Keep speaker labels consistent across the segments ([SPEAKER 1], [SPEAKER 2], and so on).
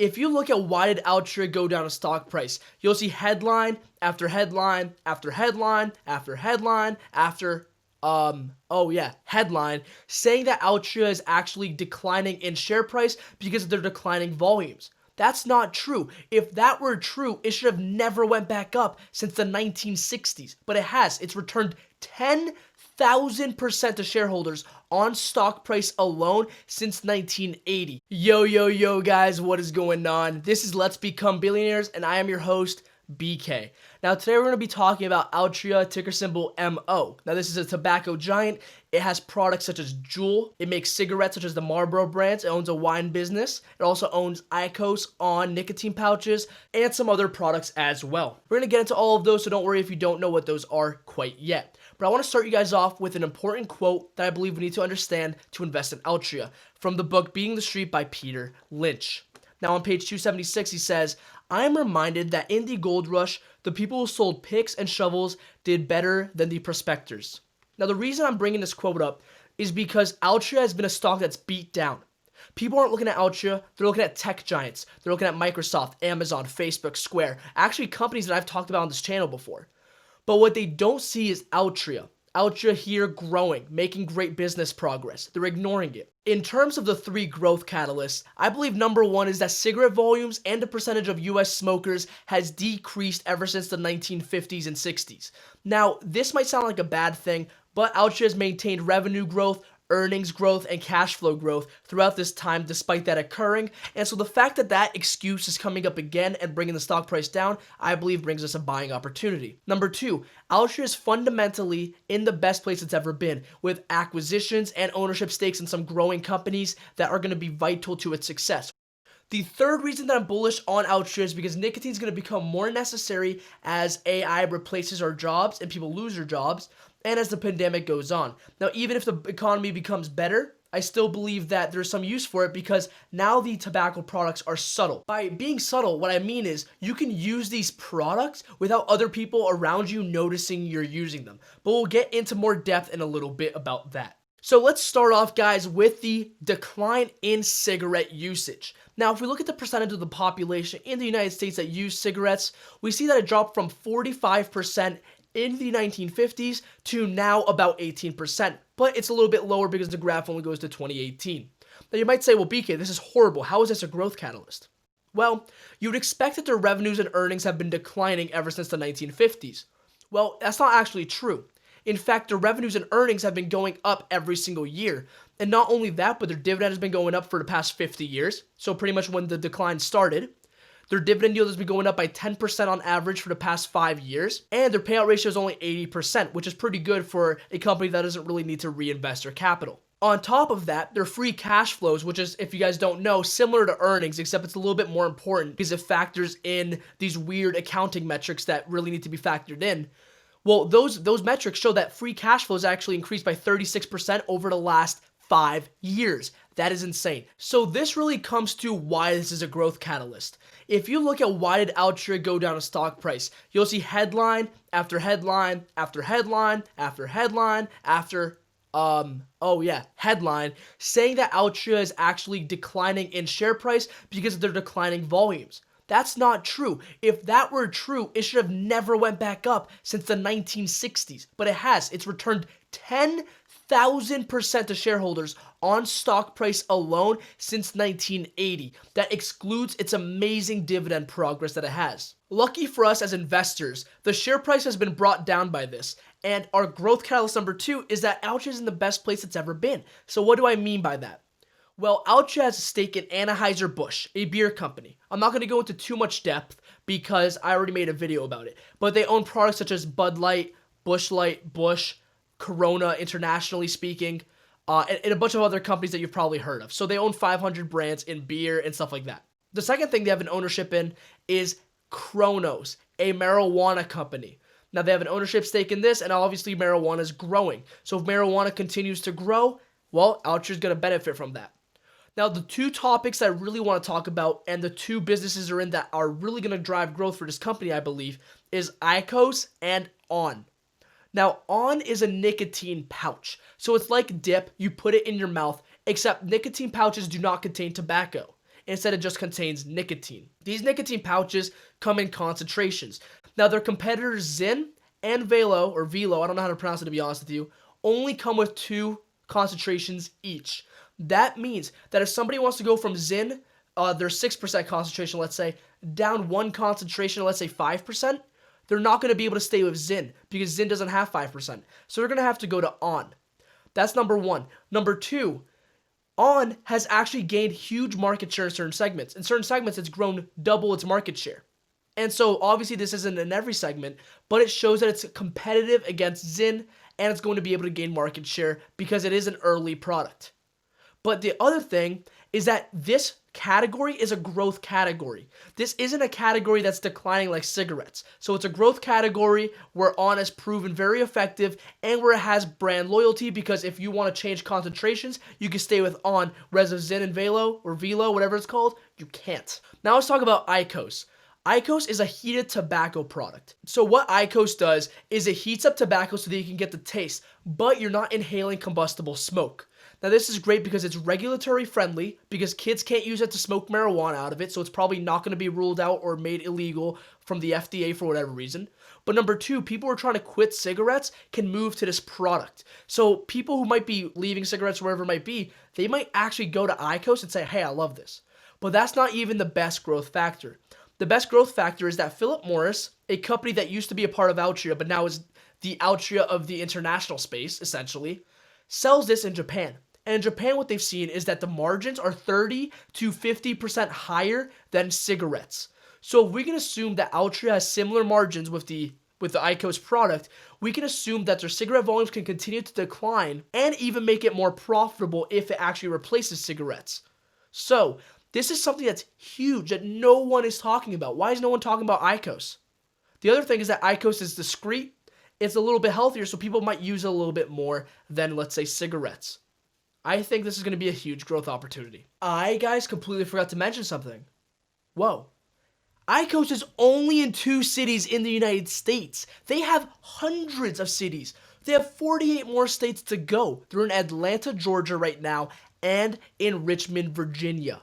[SPEAKER 1] If you look at why did Altria go down a stock price, you'll see headline after headline after headline after headline after headline saying that Altria is actually declining in share price because of their declining volumes. That's not true. If that were true, it should have never went back up since the 1960s, but it has. It's returned 10,000% to shareholders on stock price alone since 1980. Yo, guys, what is going on? This is Let's Become Billionaires, and I am your host, BK. Now, today we're going to be talking about Altria, ticker symbol MO. Now, this is a tobacco giant. It has products such as Juul. It makes cigarettes such as the Marlboro brands. It owns a wine business. It also owns IQOS on nicotine pouches and some other products as well. We're going to get into all of those, so don't worry if you don't know what those are quite yet. But I want to start you guys off with an important quote that I believe we need to understand to invest in Altria from the book Beating the Street by Peter Lynch. Now, on page 276, he says, I am reminded that in the gold rush, the people who sold picks and shovels did better than the prospectors. Now, the reason I'm bringing this quote up is because Altria has been a stock that's beat down. People aren't looking at Altria, they're looking at tech giants. They're looking at Microsoft, Amazon, Facebook, Square, actually companies that I've talked about on this channel before. But what they don't see is Altria. Altria here growing, making great business progress. They're ignoring it. In terms of the three growth catalysts, I believe number one is that cigarette volumes and the percentage of US smokers has decreased ever since the 1950s and 60s. Now, this might sound like a bad thing, but Altria has maintained revenue growth, earnings growth, and cash flow growth throughout this time despite that occurring. And so the fact that that excuse is coming up again and bringing the stock price down, I believe brings us a buying opportunity. Number two, Altria is fundamentally in the best place it's ever been, with acquisitions and ownership stakes in some growing companies that are going to be vital to its success. The third reason that I'm bullish on Altria is because nicotine is going to become more necessary as AI replaces our jobs and people lose their jobs, and as the pandemic goes on. Now, even if the economy becomes better, I still believe that there's some use for it because now the tobacco products are subtle. By being subtle, what I mean is you can use these products without other people around you noticing you're using them. But we'll get into more depth in a little bit about that. So let's start off, guys, with the decline in cigarette usage. Now, if we look at the percentage of the population in the United States that use cigarettes, we see that it dropped from 45% in the 1950s to now about 18%, but it's a little bit lower because the graph only goes to 2018. Now you might say, well, BK, this is horrible. How is this a growth catalyst? Well, you would expect that their revenues and earnings have been declining ever since the 1950s. Well, that's not actually true. In fact, their revenues and earnings have been going up every single year. And not only that, but their dividend has been going up for the past 50 years, so pretty much when the decline started. Their dividend yield has been going up by 10% on average for the past 5 years, and their payout ratio is only 80%, which is pretty good for a company that doesn't really need to reinvest their capital. On top of that, their free cash flows, which is, if you guys don't know, similar to earnings, except it's a little bit more important because it factors in these weird accounting metrics that really need to be factored in. Well, those metrics show that free cash flows actually increased by 36% over the last 5 years. That is insane. So this really comes to why this is a growth catalyst. If you look at why did Altria go down a stock price, you'll see headline after headline after headline after headline after headline saying that Altria is actually declining in share price because of their declining volumes. That's not true. If that were true, it should have never went back up since the 1960s, but it has. It's returned 10,000% to shareholders on stock price alone since 1980. That excludes its amazing dividend progress that it has. Lucky for us as investors, the share price has been brought down by this. And our growth catalyst number two is that Altria is in the best place it's ever been. So what do I mean by that? Well, Altria has a stake in Anheuser Busch, a beer company. I'm not going to go into too much depth because I already made a video about it. But they own products such as Bud Light, Busch Light, Busch, Corona, internationally speaking, and a bunch of other companies that you've probably heard of. So they own 500 brands in beer and stuff like that. The second thing they have an ownership in is Cronos, a marijuana company. Now, they have an ownership stake in this, and obviously marijuana is growing. So if marijuana continues to grow, well, Altria is going to benefit from that. Now, the two topics I really want to talk about and the two businesses are in that are really going to drive growth for this company, I believe, is IQOS and On. Now, On is a nicotine pouch. So it's like dip, you put it in your mouth, except nicotine pouches do not contain tobacco. instead it just contains nicotine. These nicotine pouches come in concentrations. Now their competitors Zyn and Velo, or Velo, I don't know how to pronounce it to be honest with you, only come with 2 concentrations each. That means that if somebody wants to go from Zyn, their 6% concentration, let's say, down 1 concentration, let's say 5%, they're not going to be able to stay with Zyn because Zyn doesn't have 5%. So they're going to have to go to On. That's number 1. Number 2, On has actually gained huge market share in certain segments. In certain segments, it's grown double its market share. And so obviously this isn't in every segment, but it shows that it's competitive against Zyn and it's going to be able to gain market share because it is an early product. But the other thing is that this category is a growth category. This isn't a category that's declining like cigarettes. So it's a growth category where On has proven very effective and where it has brand loyalty, because if you want to change concentrations, you can stay with On, whereas with Zyn and Velo, or Velo, whatever it's called, you can't. Now let's talk about IQOS. IQOS is a heated tobacco product. So what IQOS does is it heats up tobacco so that you can get the taste, but you're not inhaling combustible smoke. Now this is great because it's regulatory friendly, because kids can't use it to smoke marijuana out of it, so it's probably not going to be ruled out or made illegal from the FDA for whatever reason. But number 2, people who are trying to quit cigarettes can move to this product. So people who might be leaving cigarettes, wherever it might be, they might actually go to IQOS and say, hey, I love this. But that's not even the best growth factor. The best growth factor is that Phillip Morris, a company that used to be a part of Altria, but now is the Altria of the international space, essentially, sells this in Japan. And in Japan, what they've seen is that the margins are 30 to 50% higher than cigarettes. So if we can assume that Altria has similar margins with the IQOS product, we can assume that their cigarette volumes can continue to decline and even make it more profitable if it actually replaces cigarettes. So this is something that's huge that no one is talking about. Why is no one talking about IQOS? The other thing is that IQOS is discreet. It's a little bit healthier, so people might use it a little bit more than, let's say, cigarettes. I think this is going to be a huge growth opportunity. I, guys, completely forgot to mention something. Whoa. IQOS is only in 2 cities in the United States. They have hundreds of cities. They have 48 more states to go. They're in Atlanta, Georgia right now, and in Richmond, Virginia.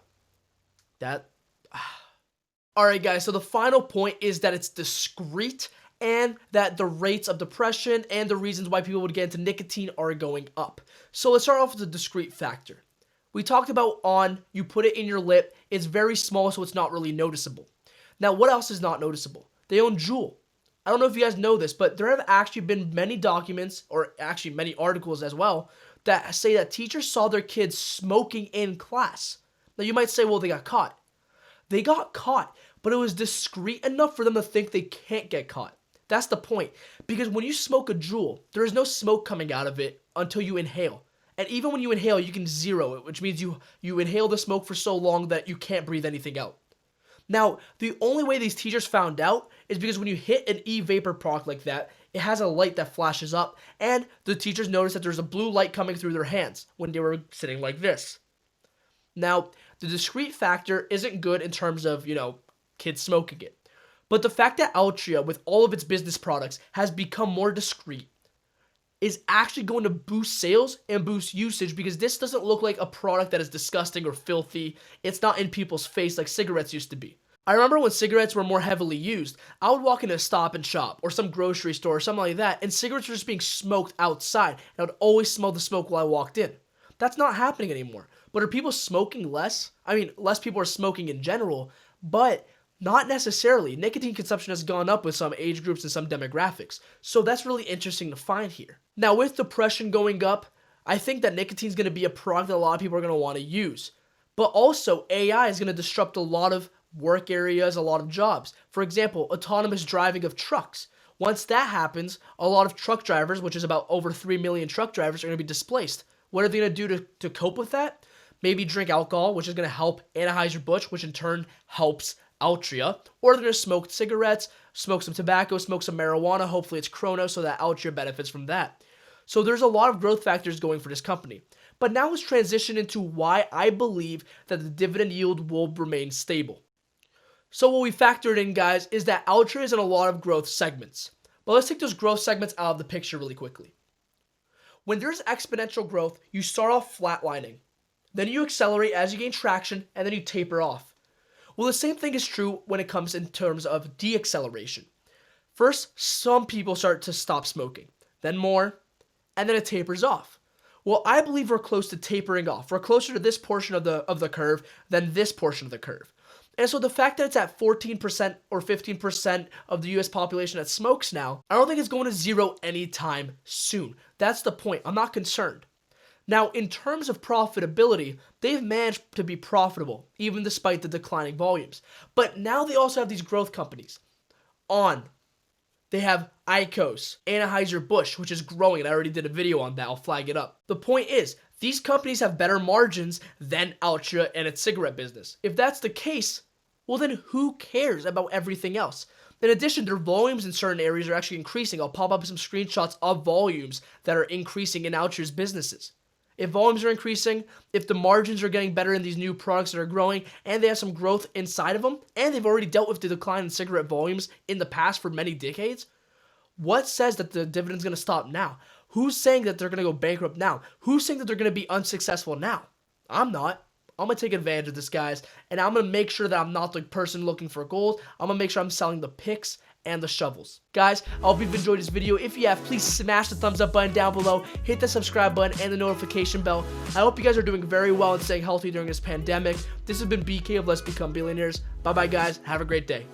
[SPEAKER 1] Alright guys, so the final point is that it's discreet and that the rates of depression and the reasons why people would get into nicotine are going up. So let's start off with the discreet factor. We talked about On, you put it in your lip, it's very small so it's not really noticeable. Now what else is not noticeable? They own Juul. I don't know if you guys know this, but there have actually been many documents, or actually many articles as well, that say that teachers saw their kids smoking in class. Now you might say, well, they got caught. They got caught, but it was discreet enough for them to think they can't get caught. That's the point. Because when you smoke a Juul, there is no smoke coming out of it until you inhale. And even when you inhale, you can zero it, which means you inhale the smoke for so long that you can't breathe anything out. Now, the only way these teachers found out is because when you hit an e-vapor product like that, it has a light that flashes up, and the teachers noticed that there's a blue light coming through their hands when they were sitting like this. Now, the discrete factor isn't good in terms of, kids smoking it. But the fact that Altria, with all of its business products, has become more discreet is actually going to boost sales and boost usage, because this doesn't look like a product that is disgusting or filthy. It's not in people's face like cigarettes used to be. I remember when cigarettes were more heavily used, I would walk into a Stop and Shop or some grocery store or something like that, and cigarettes were just being smoked outside, and I would always smell the smoke while I walked in. That's not happening anymore. But are people smoking less? I mean, less people are smoking in general, but not necessarily. Nicotine consumption has gone up with some age groups and some demographics. So that's really interesting to find here. Now, with depression going up, I think that nicotine is going to be a product that a lot of people are going to want to use. But also, AI is going to disrupt a lot of work areas, a lot of jobs. For example, autonomous driving of trucks. Once that happens, a lot of truck drivers, which is about over 3 million truck drivers, are going to be displaced. What are they going to do to cope with that? Maybe drink alcohol, which is going to help Anheuser, Busch, which in turn helps Altria. Or they're going to smoke cigarettes, smoke some tobacco, smoke some marijuana. Hopefully it's Cronos, so that Altria benefits from that. So there's a lot of growth factors going for this company. But now let's transition into why I believe that the dividend yield will remain stable. So what we factored in, guys, is that Altria is in a lot of growth segments. But let's take those growth segments out of the picture really quickly. When there's exponential growth, you start off flatlining. then you accelerate as you gain traction, and then you taper off. Well, the same thing is true when it comes in terms of deacceleration. First, some people start to stop smoking, then more, and then it tapers off. Well, I believe we're close to tapering off. We're closer to this portion of the curve than this portion of the curve. And so the fact that it's at 14% or 15% of the US population that smokes now, I don't think it's going to zero anytime soon. That's the point. I'm not concerned. Now, in terms of profitability, they've managed to be profitable, even despite the declining volumes. But now they also have these growth companies. They have IQOS, Anheuser, Busch, which is growing, and I already did a video on that. I'll flag it up. The point is, these companies have better margins than Altria and its cigarette business. If that's the case, well then who cares about everything else? In addition, their volumes in certain areas are actually increasing. I'll pop up some screenshots of volumes that are increasing in Altria's businesses. If volumes are increasing, if the margins are getting better in these new products that are growing, and they have some growth inside of them, and they've already dealt with the decline in cigarette volumes in the past for many decades, what says that the dividend's going to stop now? Who's saying that they're going to go bankrupt now? Who's saying that they're going to be unsuccessful now? I'm not. I'm going to take advantage of this, guys, and I'm going to make sure that I'm not the person looking for gold. I'm going to make sure I'm selling the picks and the shovels. Guys, I hope you've enjoyed this video. If you have, please smash the thumbs up button down below, hit the subscribe button and the notification bell. I hope you guys are doing very well and staying healthy during this pandemic. This has been BK of Let's Become Billionaires. Bye-bye, guys. Have a great day.